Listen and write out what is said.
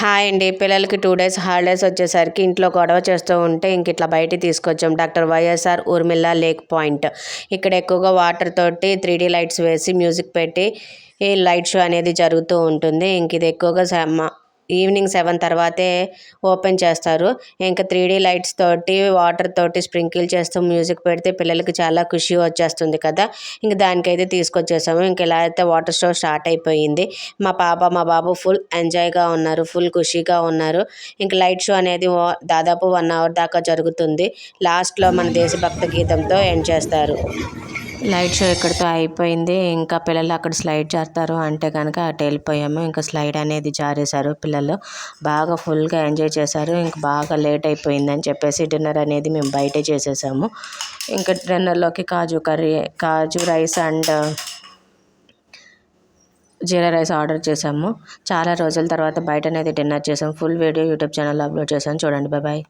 Hi అండి. పిల్లలకి 2 days holidays వచ్చేసరికి ఇంట్లో గొడవ చేస్తూ ఉంటే ఇట్లా బయటికి తీసుకొచ్చాం. Doctor YSR Urmila lake point. ఇక్కడ ఎక్కువగా వాటర్ తోటి 3D లైట్స్ వేసి మ్యూజిక్ పెట్టి ఈ లైట్ షో అనేది జరుగుతూ ఉంటుంది. ఇది ఎక్కువగా ఈవినింగ్ 7 తర్వాతే ఓపెన్ చేస్తారు. ఇంకా 3D లైట్స్ తోటి వాటర్ తోటి స్ప్రింకిల్ చేస్తూ మ్యూజిక్ పెడితే పిల్లలకి చాలా ఖుషి వచ్చేస్తుంది కదా. ఇంక దానికైతే తీసుకొచ్చేసాము. ఇంక ఇలా అయితే వాటర్ షో స్టార్ట్ అయిపోయింది. మా బాబు ఫుల్ ఎంజాయ్గా ఉన్నారు, ఫుల్ ఖుషిగా ఉన్నారు. ఇంక లైట్ షో అనేది దాదాపు 1 అవర్ దాకా జరుగుతుంది. లాస్ట్లో మన దేశభక్తి గీతంతో ఎండ్ చేస్తారు. లైట్ షో ఇక్కడితో అయిపోయింది. ఇంకా పిల్లలు అక్కడ స్లైడ్ చేస్తారు అంటే కనుక అటు వెళ్ళిపోయాము. ఇంకా స్లైడ్ అనేది జారేశారు. పిల్లలు బాగా ఫుల్గా ఎంజాయ్ చేశారు. ఇంక బాగా లేట్ అయిపోయిందని చెప్పేసి డిన్నర్ అనేది మేము బయటే చేసేసాము. ఇంకా డిన్నర్లోకి kaju rice and jeera rice order చేసాము. చాలా రోజుల తర్వాత బయట అనేది డిన్నర్ చేసాము. ఫుల్ వీడియో యూట్యూబ్ ఛానల్లో అప్లోడ్ చేశాను, చూడండి. బాయ్.